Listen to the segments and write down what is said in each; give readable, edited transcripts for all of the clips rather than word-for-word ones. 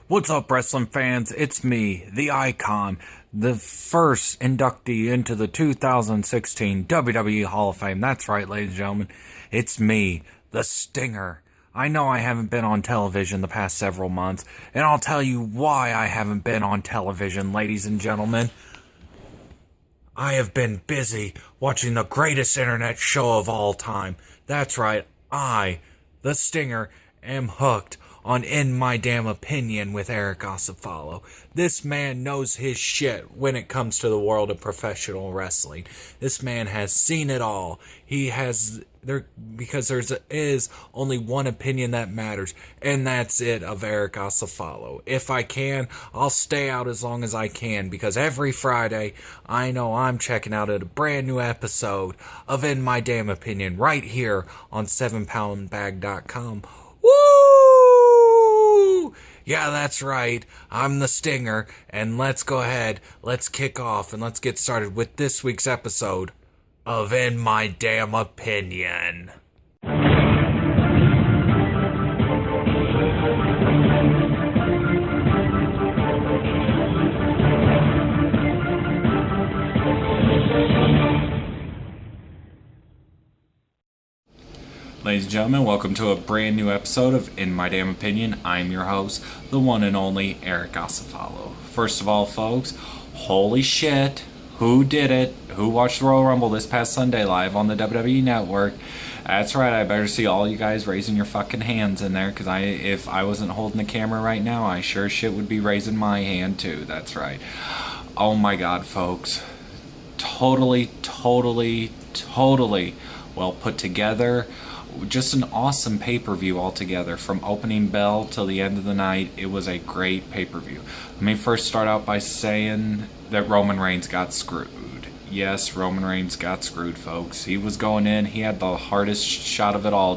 What's up, wrestling fans? It's me, the Icon, the first inductee into the 2016 WWE Hall of Fame. That's right, ladies and gentlemen. It's me, the Stinger. I know I haven't been on television the past several months, and I'll tell you why I haven't been on television, ladies and gentlemen. I have been busy watching the greatest internet show of all time. That's right, I, the Stinger, am hooked on In My Damn Opinion with Eric Osafalo. This man knows his shit when it comes to the world of professional wrestling. This man has seen it all. He has because is only one opinion that matters, and that's it of Eric Osafalo. If I can, I'll stay out as long as I can, because every Friday I know I'm checking out a brand new episode of In My Damn Opinion right here on 7poundbag.com. Woo! Yeah, that's right. I'm the Stinger, and let's go ahead, let's kick off, and let's get started with this week's episode of In My Damn Opinion. Ladies and gentlemen, welcome to a brand new episode of In My Damn Opinion. I'm your host, the one and only Eric Osafalo. First of all, folks, holy shit, who did it? Who watched the Royal Rumble this past Sunday live on the WWE Network? That's right, I better see all you guys raising your fucking hands in there, because if I wasn't holding the camera right now, I sure shit would be raising my hand too. That's right. Oh my god, folks. Totally well put together. Just an awesome pay-per-view altogether. From opening bell till the end of the night, it was a great pay-per-view. Let me first start out by saying that Roman Reigns got screwed. Yes, Roman Reigns got screwed, folks. He was going in. He had the hardest shot of it all,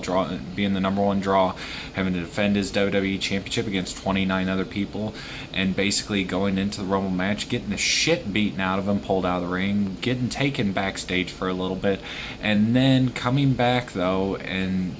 being the number one draw, having to defend his WWE Championship against 29 other people, and basically going into the Rumble match, getting the shit beaten out of him, pulled out of the ring, getting taken backstage for a little bit, and then coming back, though, and,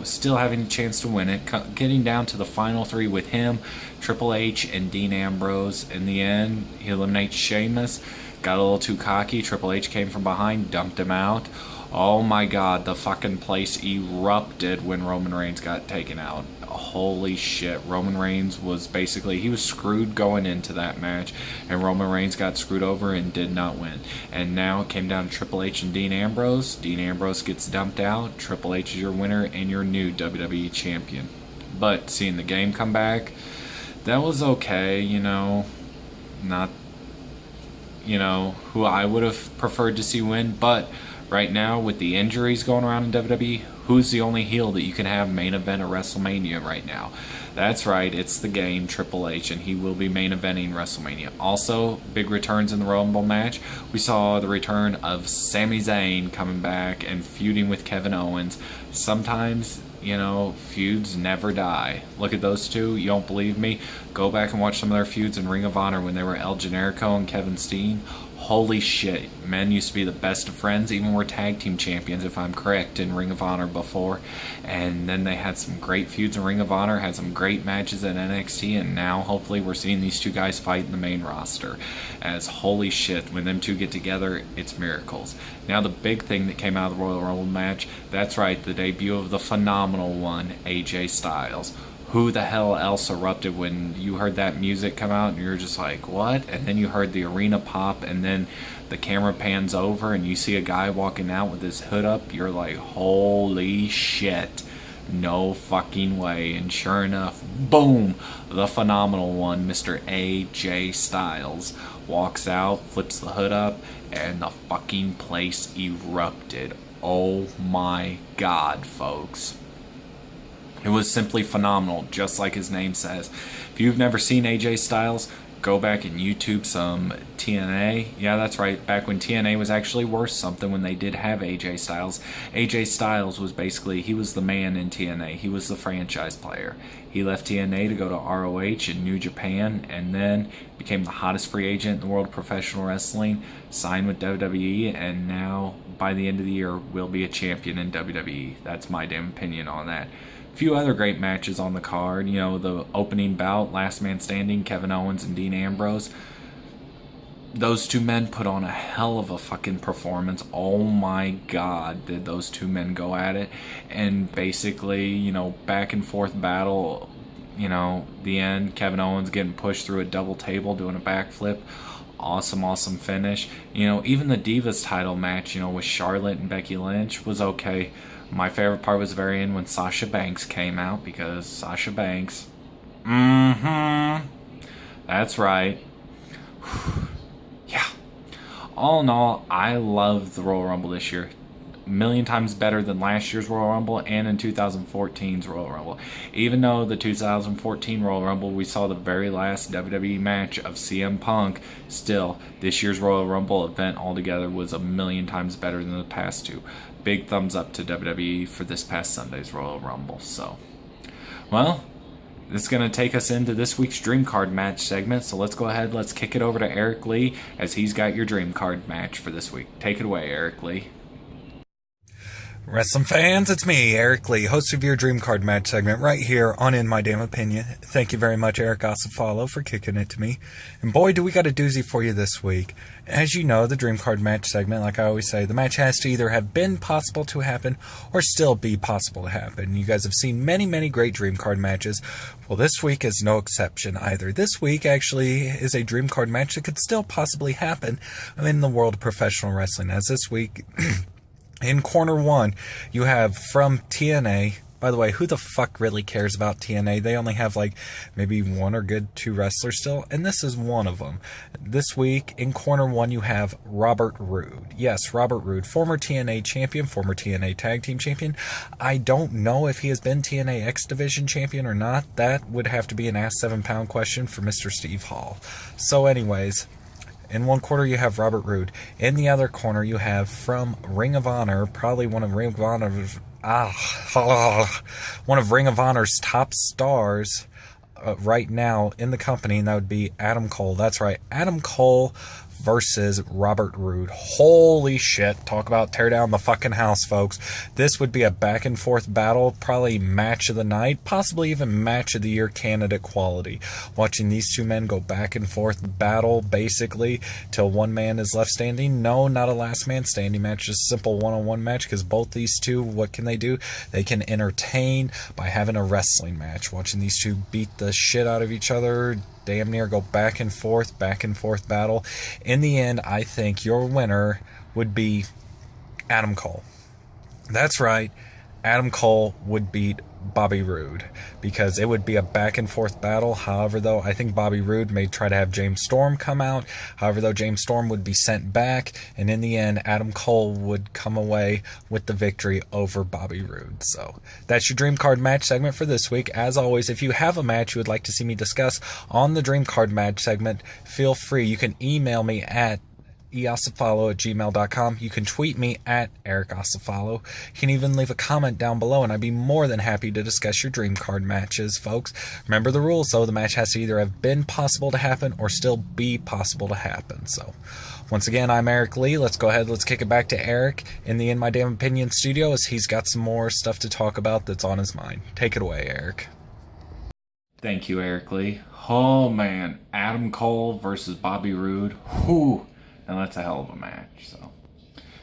still having a chance to win it, getting down to the final three with him, Triple H, and Dean Ambrose. In the end, he eliminates Sheamus. Got a little too cocky. Triple H came from behind, dumped him out. Oh my god, the fucking place erupted when Roman Reigns got taken out. Holy shit. Roman Reigns was he was screwed going into that match, and Roman Reigns got screwed over and did not win. And now it came down to Triple H and Dean Ambrose. Dean Ambrose gets dumped out. Triple H is your winner and your new WWE champion. But seeing the game come back, that was okay, not who I would have preferred to see win. But right now, with the injuries going around in WWE, who's the only heel that you can have main event at WrestleMania right now? That's right, it's the game, Triple H, and he will be main eventing WrestleMania. Also, big returns in the Rumble match. We saw the return of Sami Zayn coming back and feuding with Kevin Owens. Sometimes, feuds never die. Look at those two. You don't believe me? Go back and watch some of their feuds in Ring of Honor when they were El Generico and Kevin Steen. Holy shit. Men used to be the best of friends. Even were tag team champions, if I'm correct, in Ring of Honor before. And then they had some great feuds in Ring of Honor, had some great matches at NXT, and now hopefully we're seeing these two guys fight in the main roster. As holy shit, when them two get together, it's miracles. Now the big thing that came out of the Royal Rumble match, that's right, the debut of the phenomenal one, AJ Styles. Who the hell else erupted when you heard that music come out and you're just like, what? And then you heard the arena pop, and then the camera pans over and you see a guy walking out with his hood up. You're like, holy shit. No fucking way. And sure enough, boom, the phenomenal one, Mr. AJ Styles, walks out, flips the hood up, and the fucking place erupted. Oh my god, folks. It was simply phenomenal, just like his name says. If you've never seen AJ Styles, go back and YouTube some TNA. Yeah, that's right, back when TNA was actually worth something, when they did have AJ Styles. AJ Styles was he was the man in TNA. He was the franchise player. He left TNA to go to ROH in New Japan, and then became the hottest free agent in the world of professional wrestling, signed with WWE, and now, by the end of the year, will be a champion in WWE. That's my damn opinion on that. A few other great matches on the card. You know, the opening bout, last man standing, Kevin Owens and Dean Ambrose. Those two men put on a hell of a fucking performance. Oh my god, did those two men go at it. And basically, you know, back and forth battle, you know, the end, Kevin Owens getting pushed through a double table, doing a backflip. Awesome finish. You know, even the Divas title match, you know, with Charlotte and Becky Lynch was okay. My favorite part was the very end when Sasha Banks came out, because Sasha Banks, that's right. Yeah. All in all, I love the Royal Rumble this year. A million times better than last year's Royal Rumble and in 2014's Royal Rumble. Even though the 2014 Royal Rumble, we saw the very last WWE match of CM Punk, still, this year's Royal Rumble event altogether was a million times better than the past two. Big thumbs up to WWE for this past Sunday's Royal Rumble. So, well, this is going to take us into this week's Dream Card match segment, so let's go ahead, let's kick it over to Eric Lee, as he's got your Dream Card match for this week. Take it away, Eric Lee. Wrestling fans, it's me, Eric Lee, host of your Dream Card match segment right here on In My Damn Opinion. Thank you very much, Eric Osafalo, for kicking it to me. And boy, do we got a doozy for you this week. As you know, the Dream Card match segment, like I always say, the match has to either have been possible to happen or still be possible to happen. You guys have seen many great Dream Card matches. Well, this week is no exception either. This week actually is a Dream Card match that could still possibly happen in the world of professional wrestling, as this week... In corner one, you have from TNA. By the way, who the fuck really cares about TNA? They only have like maybe one or good two wrestlers still, and this is one of them. This week, in corner one, you have Robert Roode. Yes, Robert Roode, former TNA champion, former TNA tag team champion. I don't know if he has been TNA X Division champion or not. That would have to be an Ask 7 Pound question for Mr. Steve Hall. So anyways... In one corner, you have Robert Roode. In the other corner, you have from Ring of Honor, probably one of Ring of Honor's top stars right now in the company, and that would be Adam Cole. That's right, Adam Cole versus Robert Roode. Holy shit. Talk about tear down the fucking house, folks. This would be a back and forth battle, probably match of the night, possibly even match of the year candidate quality. Watching these two men go back and forth battle, basically, till one man is left standing. No, not a last man standing match, just a simple one-on-one match, because both these two, what can they do? They can entertain by having a wrestling match. Watching these two beat the shit out of each other, damn near go back and forth battle. In the end, I think your winner would be Adam Cole. That's right, Adam Cole would beat Bobby Roode, because it would be a back and forth battle. However, though, I think Bobby Roode may try to have James Storm come out. However, though, James Storm would be sent back, and in the end, Adam Cole would come away with the victory over Bobby Roode. So that's your Dream Card match segment for this week. As always, if you have a match you would like to see me discuss on the Dream Card match segment, feel free. You can email me at eosafalo@gmail.com. You can tweet me at Eric Osafalo. You can even leave a comment down below, and I'd be more than happy to discuss your Dream Card matches, folks. Remember the rules, though. The match has to either have been possible to happen or still be possible to happen. So, once again, I'm Eric Lee. Let's go ahead. Let's kick it back to Eric in the In My Damn Opinion studio, as he's got some more stuff to talk about that's on his mind. Take it away, Eric. Thank you, Eric Lee. Oh, man. Adam Cole versus Bobby Roode. Whew. And that's a hell of a match. So,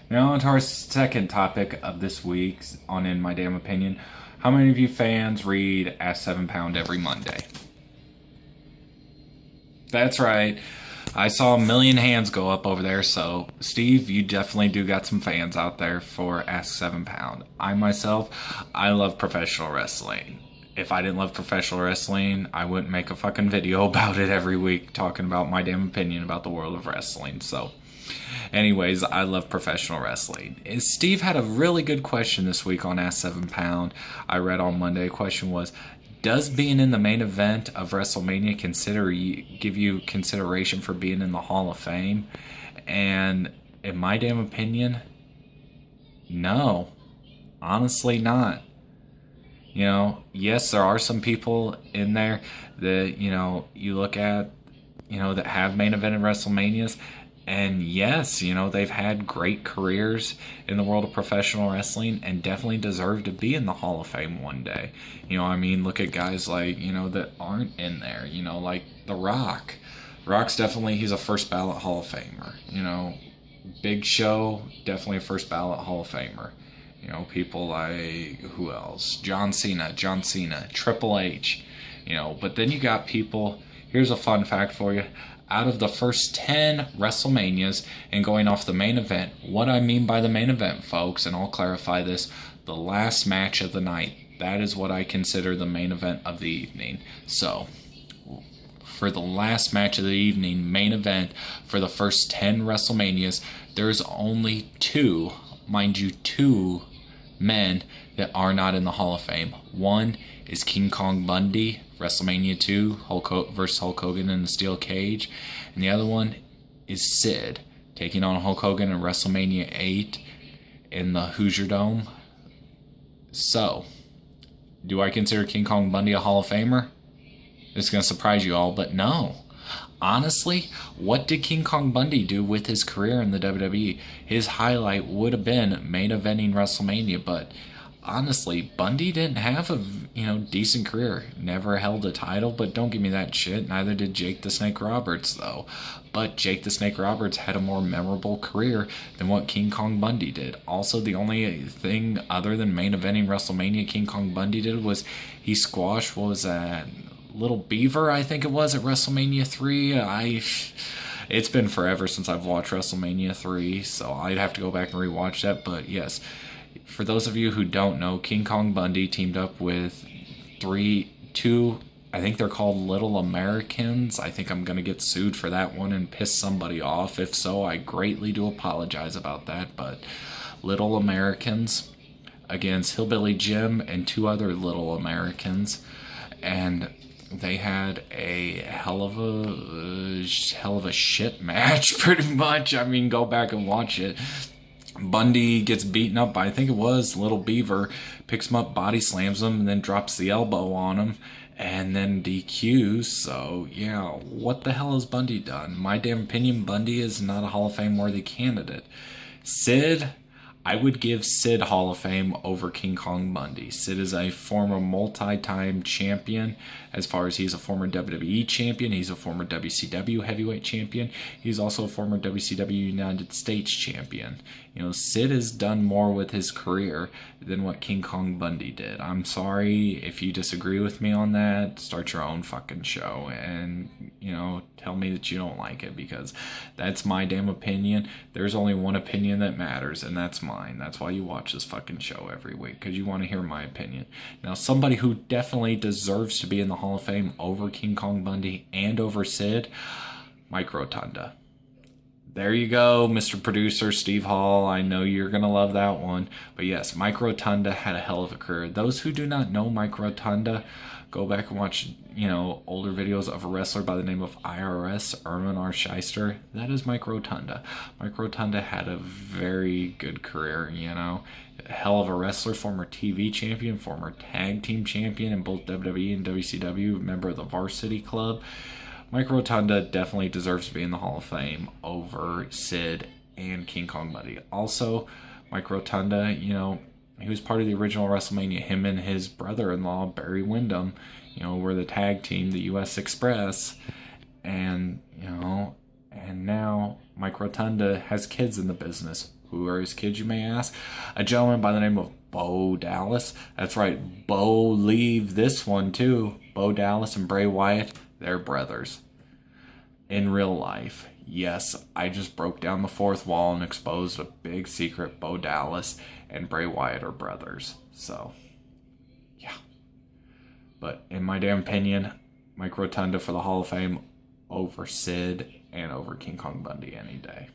now on to our second topic of this week on In My Damn Opinion. How many of you fans read Ask 7 Pound every Monday? That's right. I saw a million hands go up over there. So, Steve, you definitely do got some fans out there for Ask 7 Pound. I myself, I love professional wrestling. If I didn't love professional wrestling, I wouldn't make a fucking video about it every week talking about my damn opinion about the world of wrestling. So, anyways, I love professional wrestling. Steve had a really good question this week on Ask 7 Pound. I read on Monday. The question was, does being in the main event of WrestleMania give you consideration for being in the Hall of Fame? And in my damn opinion, no. Honestly not. You know, yes, there are some people in there that, you know, you look at, you know, that have main event in WrestleManias, And yes, they've had great careers in the world of professional wrestling and definitely deserve to be in the Hall of Fame one day. Look at guys like, that aren't in there, like The Rock. Rock's definitely, he's a first ballot Hall of Famer. Big Show, definitely a first ballot Hall of Famer. People like, who else? John Cena, Triple H. But then you got people, here's a fun fact for you. Out of the first 10 WrestleManias, and going off the main event, what I mean by the main event, folks, and I'll clarify this, the last match of the night, that is what I consider the main event of the evening. So, for the last match of the evening, main event, for the first 10 WrestleManias, there's only two, mind you, two men that are not in the Hall of Fame. One is King Kong Bundy, WrestleMania 2, versus Hulk Hogan in the steel cage. And the other one is Sid, taking on Hulk Hogan in WrestleMania 8 in the Hoosier Dome. So, do I consider King Kong Bundy a Hall of Famer? It's going to surprise you all, but no. Honestly, what did King Kong Bundy do with his career in the WWE? His highlight would have been main eventing WrestleMania, but honestly, Bundy didn't have a decent career. Never held a title, but don't give me that shit. Neither did Jake the Snake Roberts, though. But Jake the Snake Roberts had a more memorable career than what King Kong Bundy did. Also, the only thing other than main eventing WrestleMania King Kong Bundy did was he squashed, what was that, Little Beaver, I think it was, at WrestleMania 3. It's been forever since I've watched WrestleMania 3, so I'd have to go back and rewatch that. But yes, for those of you who don't know, King Kong Bundy teamed up with two, I think they're called Little Americans. I think I'm going to get sued for that one and piss somebody off. If so, I greatly do apologize about that. But Little Americans against Hillbilly Jim and two other Little Americans. And they had a hell of a shit match, pretty much. I mean, go back and watch it. Bundy gets beaten up by, I think it was Little Beaver, picks him up, body slams him, and then drops the elbow on him, and then DQs. So, yeah, what the hell has Bundy done? My damn opinion, Bundy is not a Hall of Fame worthy candidate. Sid, I would give Sid Hall of Fame over King Kong Bundy. Sid is a former multi-time champion. As far as he's a former WWE champion, he's a former WCW heavyweight champion. He's also a former WCW United States champion. Sid has done more with his career than what King Kong Bundy did. I'm sorry if you disagree with me on that. Start your own fucking show and, tell me that you don't like it, because that's my damn opinion. There's only one opinion that matters, and that's mine. That's why you watch this fucking show every week, because you want to hear my opinion. Now, somebody who definitely deserves to be in the Hall of Fame over King Kong Bundy and over Sid, Mike Rotunda. There you go, Mr. Producer Steve Hall. I know you're going to love that one. But yes, Mike Rotunda had a hell of a career. Those who do not know Mike Rotunda, go back and watch, older videos of a wrestler by the name of IRS, Erwin R. Shyster. That is Mike Rotunda. Mike Rotunda had a very good career, A hell of a wrestler, former TV champion, former tag team champion in both WWE and WCW, member of the Varsity Club. Mike Rotunda definitely deserves to be in the Hall of Fame over Sid and King Kong Bundy. Also, Mike Rotunda, he was part of the original WrestleMania. Him and his brother-in-law, Barry Windham, were the tag team, the U.S. Express. And, and now Mike Rotunda has kids in the business. Who are his kids, you may ask? A gentleman by the name of Bo Dallas. That's right, Bo leave this one too. Bo Dallas and Bray Wyatt, they're brothers. In real life. Yes, I just broke down the fourth wall and exposed a big secret. Bo Dallas and Bray Wyatt are brothers. So, yeah. But in my damn opinion, Mike Rotunda for the Hall of Fame over Sid and over King Kong Bundy any day.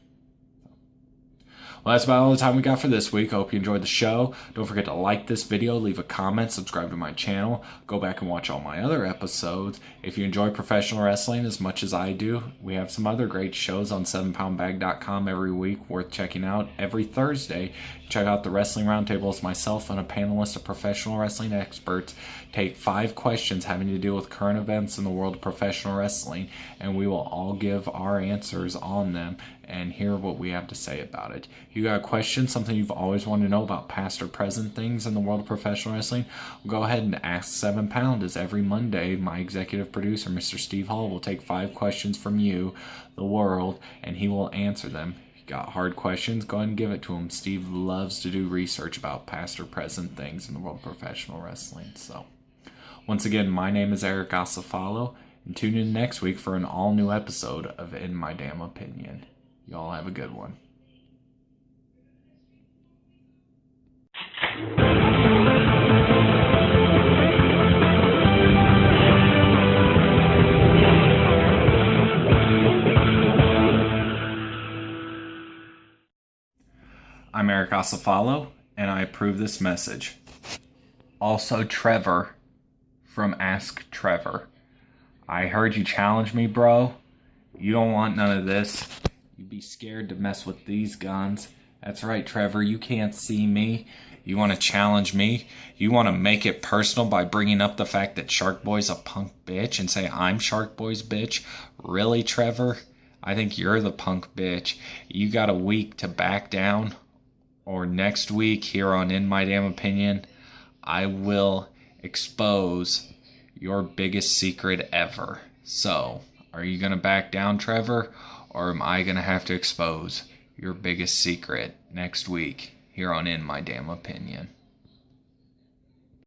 Well, that's about all the time we got for this week. I hope you enjoyed the show. Don't forget to like this video, leave a comment, subscribe to my channel, go back and watch all my other episodes. If you enjoy professional wrestling as much as I do, we have some other great shows on 7poundbag.com every week worth checking out. Every Thursday, Check out the Wrestling Roundtable as myself and a panelist of professional wrestling experts take 5 questions having to do with current events in the world of professional wrestling, and we will all give our answers on them and hear what we have to say about it. You got a question, something you've always wanted to know about past or present things in the world of professional wrestling? Well, go ahead and ask 7 Pound, as every Monday my executive producer, Mr. Steve Hall, will take 5 questions from you, the world, and he will answer them. If you got hard questions, go ahead and give it to him. Steve loves to do research about past or present things in the world of professional wrestling. So, once again, my name is Eric Asafalo, and tune in next week for an all-new episode of In My Damn Opinion. Y'all have a good one. I'm Eric Asafalo, and I approve this message. Also, Trevor from Ask Trevor. I heard you challenge me, bro. You don't want none of this. You'd be scared to mess with these guns. That's right, Trevor. You can't see me. You want to challenge me? You want to make it personal by bringing up the fact that Shark Boy's a punk bitch and say I'm Shark Boy's bitch? Really, Trevor? I think you're the punk bitch. You got a week to back down, or next week here on In My Damn Opinion, I will expose your biggest secret ever. So, are you going to back down, Trevor? Or am I going to have to expose your biggest secret next week here on In My Damn Opinion?